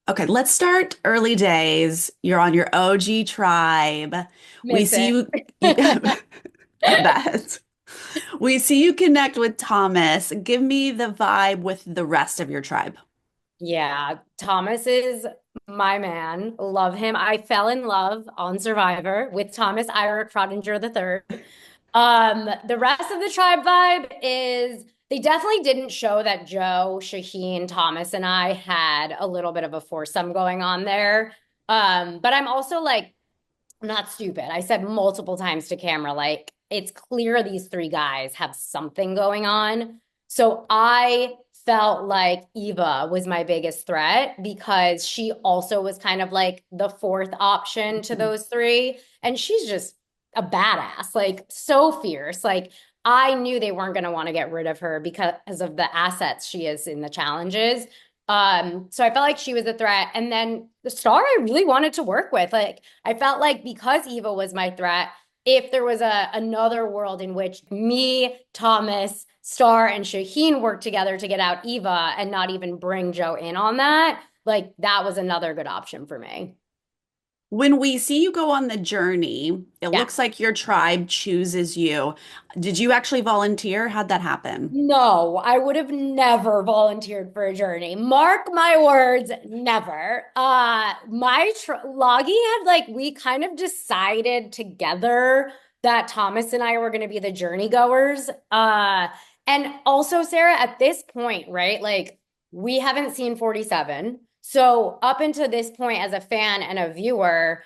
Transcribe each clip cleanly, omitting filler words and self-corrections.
Okay, let's start early days. You're on your OG tribe. We Miss see it. you, I bet. We see you connect with Thomas. Give me the vibe with the rest of your tribe. Yeah, Thomas is my man. Love him. I fell in love on Survivor with Thomas Ira Crottinger III. The rest of the tribe vibe is they definitely didn't show that Joe, Shaheen, Thomas, and I had a little bit of a foursome going on there. But I'm also like not stupid. I said multiple times to camera, like, it's clear these three guys have something going on. So I felt like Eva was my biggest threat because she also was kind of like the fourth option to those three. And she's just a badass, like so fierce. Like I knew they weren't going to want to get rid of her because of the assets she is in the challenges. So I felt like she was a threat. And then the star I really wanted to work with. Like I felt like because Eva was my threat, if there was another world in which me, Thomas, Star, and Shaheen worked together to get out Eva and not even bring Joe in on that, like that was another good option for me. When we see you go on the journey, it Yeah. looks like your tribe chooses you. Did you actually volunteer? How'd that happen? No, I would have never volunteered for a journey. Mark my words, never. My Loggy had like we kind of decided together that Thomas and I were going to be the journey goers. And also Sarah, at this point, right? Like we haven't seen 47. So up until this point as a fan and a viewer,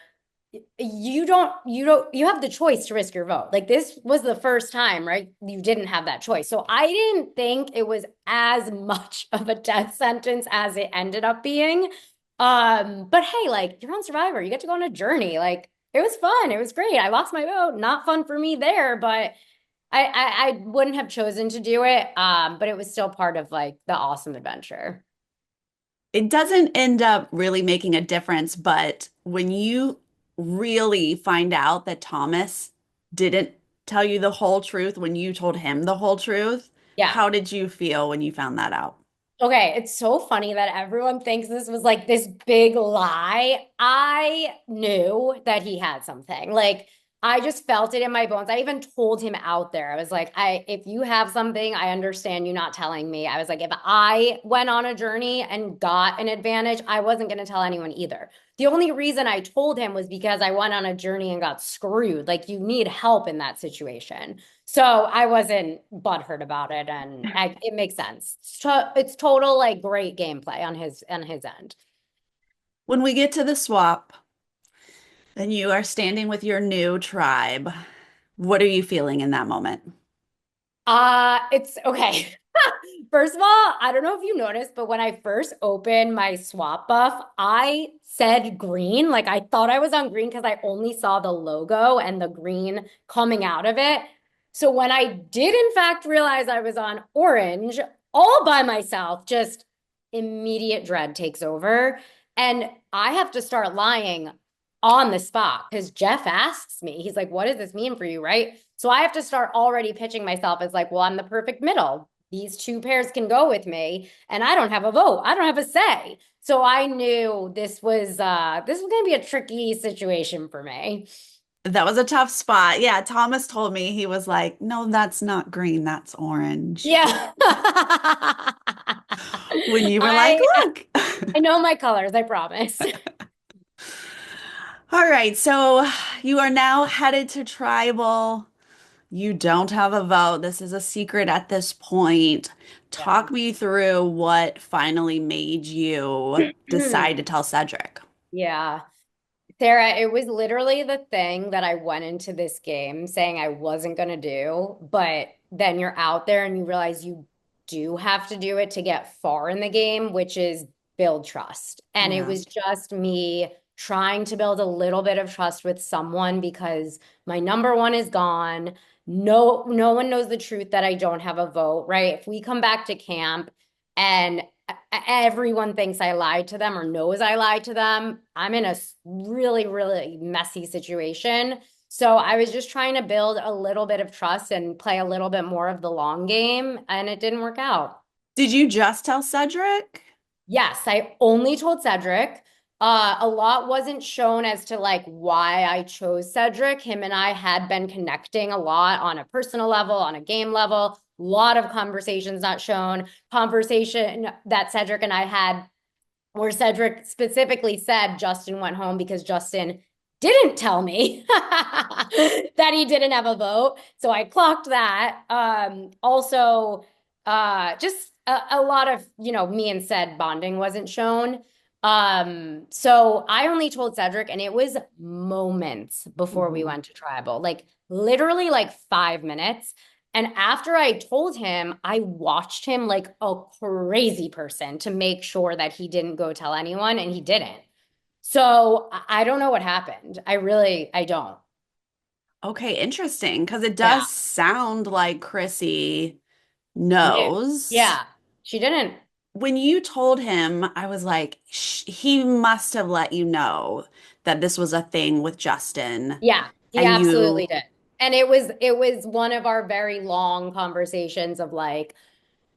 you have the choice to risk your vote. Like this was the first time, right? You didn't have that choice. So I didn't think it was as much of a death sentence as it ended up being. But hey, like you're on Survivor, you get to go on a journey. Like it was fun. It was great. I lost my vote. Not fun for me there, but I wouldn't have chosen to do it. But it was still part of like the awesome adventure. It doesn't end up really making a difference, but when you really find out that Thomas didn't tell you the whole truth when you told him the whole truth, Yeah. how did you feel when you found that out? Okay, it's so funny that everyone thinks this was like this big lie. I knew that he had something. Like I just felt it in my bones. I even told him out there. I was like, if you have something, I understand you not telling me. I was like, if I went on a journey and got an advantage, I wasn't going to tell anyone either. The only reason I told him was because I went on a journey and got screwed. Like you need help in that situation. So I wasn't butthurt about it, and it makes sense. It's total like great gameplay on his end. When we get to the swap and you are standing with your new tribe, what are you feeling in that moment? It's okay. First of all, I don't know if you noticed, but when I first opened my swap buff, I said green. Like I thought I was on green because I only saw the logo and the green coming out of it. So when I did in fact realize I was on orange all by myself, just immediate dread takes over. And I have to start lying on the spot because Jeff asks me, he's like, what does this mean for you? Right. So I have to start already pitching myself as like, well, I'm the perfect middle. These two pairs can go with me, and I don't have a vote. I don't have a say. So I knew this was gonna be a tricky situation for me. That was a tough spot. Yeah, Thomas told me he was like, "No, that's not green, that's orange." Yeah. When you were like, I "Look." I know my colors, I promise. All right, so you are now headed to tribal. You don't have a vote. This is a secret at this point. Yeah. Talk me through what finally made you decide to tell Cedric. Yeah. Sarah, it was literally the thing that I went into this game saying I wasn't going to do, but then you're out there and you realize you do have to do it to get far in the game, which is build trust. And it Yeah. was just me trying to build a little bit of trust with someone because my number one is gone. No one knows the truth that I don't have a vote, right? If we come back to camp and everyone thinks I lied to them or knows I lied to them, I'm in a really, really messy situation. So I was just trying to build a little bit of trust and play a little bit more of the long game, and it didn't work out. Did you just tell Cedric? Yes, I only told Cedric. A lot wasn't shown as to like why I chose Cedric. Him and I had been connecting a lot on a personal level, on a game level. A lot of conversations not shown. Conversation that Cedric and I had where Cedric specifically said Justin went home because Justin didn't tell me that he didn't have a vote. So I clocked that. Also, just a lot of, me and Ced bonding wasn't shown. So I only told Cedric, and it was moments before we Mhm. went to tribal, like literally like 5 minutes. And after I told him, I watched him like a crazy person to make sure that he didn't go tell anyone, and he didn't. So I don't know what happened. I don't. Okay, interesting, because it Yeah. does sound like Chrissy No. knows. Yeah. She didn't. When you told him, I was like, he must have let you know that this was a thing with Justin. Yeah, he And absolutely you, did. And it was one of our very long conversations of like,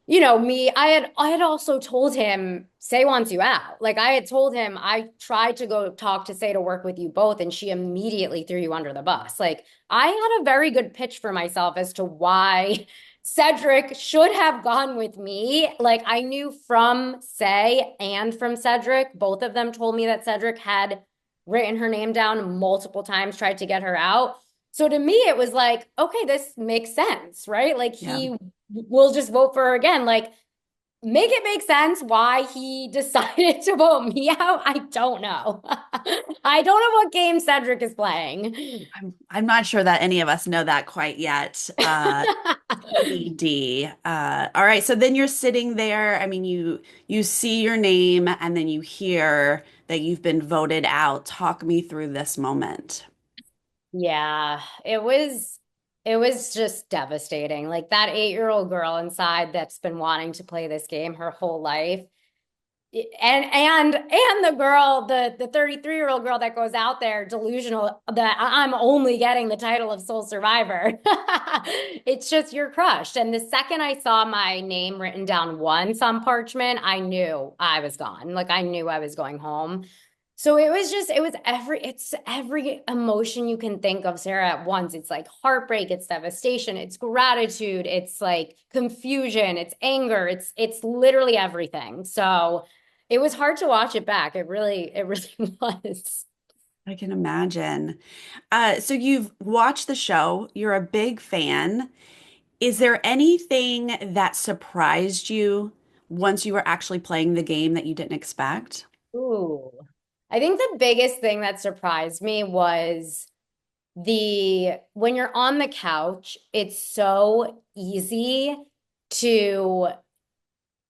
me, I had also told him, Say wants you out. Like I had told him I tried to go talk to Say to work with you both, and she immediately threw you under the bus. Like I had a very good pitch for myself as to why Cedric should have gone with me. Like I knew from Say and from Cedric, both of them told me that Cedric had written her name down multiple times, tried to get her out. So to me, it was like, okay, this makes sense, right? Like yeah, he will just vote for her again. Like, make it make sense why he decided to vote me out. I don't know. I don't know what game Cedric is playing. I'm not sure that any of us know that quite yet. TBD. All right, so then you're sitting there. I mean, you see your name and then you hear that you've been voted out. Talk me through this moment. Yeah, it was just devastating. Like that 8-year-old girl inside that's been wanting to play this game her whole life. And the girl, the 33-year-old girl that goes out there delusional that I'm only getting the title of sole survivor. It's just you're crushed. And the second I saw my name written down once on parchment, I knew I was gone. Like I knew I was going home. So it's every emotion you can think of, Sarah, at once. It's like heartbreak, it's devastation, it's gratitude, it's like confusion, it's anger, it's literally everything. So it was hard to watch it back. It really was. I can imagine. So you've watched the show, you're a big fan. Is there anything that surprised you once you were actually playing the game that you didn't expect? Ooh. I think the biggest thing that surprised me was the when you're on the couch, it's so easy to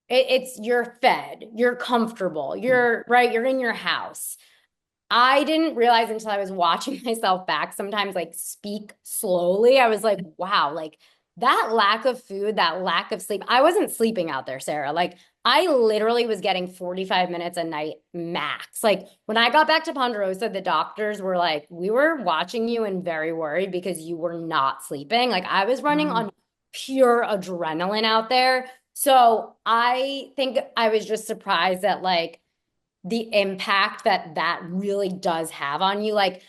it's you're fed, you're comfortable, you're right, you're in your house. I didn't realize until I was watching myself back sometimes like speak slowly. I was like, wow, like that lack of food, that lack of sleep. I wasn't sleeping out there, Sarah. Like I literally was getting 45 minutes a night max. Like when I got back to Ponderosa, the doctors were like, we were watching you and very worried because you were not sleeping. Like I was running Wow. on pure adrenaline out there. So I think I was just surprised at like the impact that that really does have on you. Like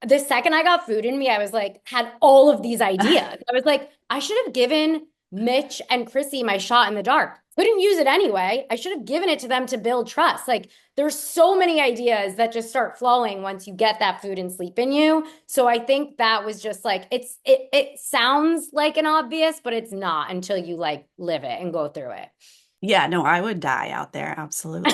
the second I got food in me, I was like, had all of these ideas. I was like, I should have given Mitch and Chrissy my shot in the dark. Couldn't use it anyway. I should have given it to them to build trust. Like there's so many ideas that just start flowing once you get that food and sleep in you. So I think that was just like it sounds like an obvious, but it's not until you like live it and go through it. Yeah, no, I would die out there. Absolutely.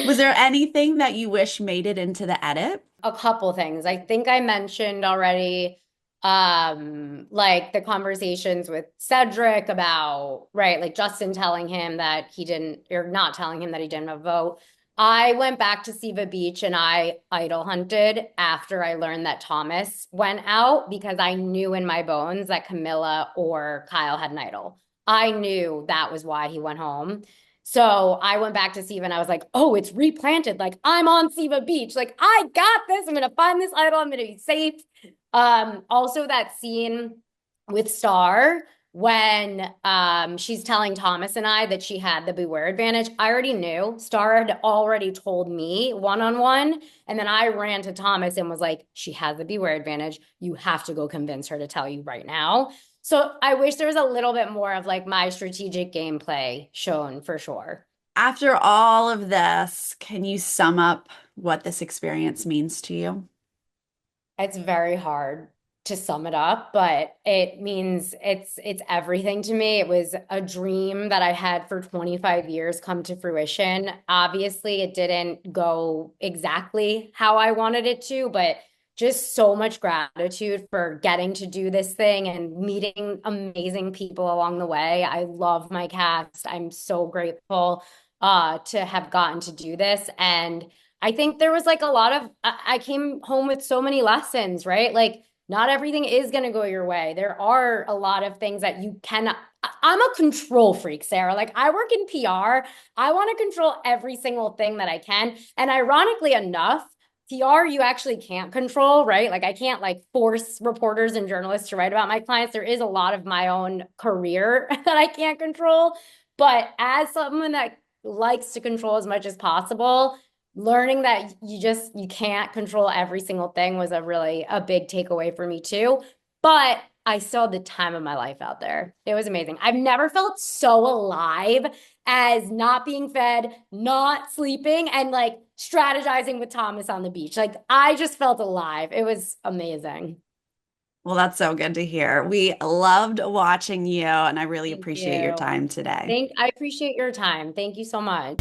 Was there anything that you wish made it into the edit? A couple things. I think I mentioned already like the conversations with Cedric about, right, like Justin telling him that he didn't, or not telling him that he didn't vote. I went back to Siva Beach and I idol hunted after I learned that Thomas went out because I knew in my bones that Camilla or Kyle had an idol. I knew that was why he went home. So I went back to Siva and I was like, oh, it's replanted. Like I'm on Siva Beach. Like I got this. I'm gonna find this idol. I'm gonna be safe. Also that scene with Star when she's telling Thomas and I that she had the beware advantage. I already knew. Star had already told me one on one. And then I ran to Thomas and was like, she has the beware advantage. You have to go convince her to tell you right now. So I wish there was a little bit more of like my strategic gameplay shown for sure. After all of this, can you sum up what this experience means to you? It's very hard to sum it up, but it means it's everything to me. It was a dream that I had for 25 years come to fruition. Obviously, it didn't go exactly how I wanted it to, but just so much gratitude for getting to do this thing and meeting amazing people along the way. I love my cast. I'm so grateful to have gotten to do this. And I think there was like a lot of, I came home with so many lessons, right? Like, not everything is going to go your way. There are a lot of things that you cannot. I'm a control freak, Sarah. Like, I work in PR. I want to control every single thing that I can. And ironically enough, PR you actually can't control, right? Like, I can't like force reporters and journalists to write about my clients. There is a lot of my own career that I can't control. But as someone that likes to control as much as possible, learning that you can't control every single thing was a big takeaway for me too. But I still had the time of my life out there. It was amazing. I've never felt so alive as not being fed, not sleeping, and like strategizing with Thomas on the beach. Like, I just felt alive. It was amazing. Well, that's so good to hear. We loved watching you, and I really Thank appreciate your you. time today. I appreciate your time. Thank you so much.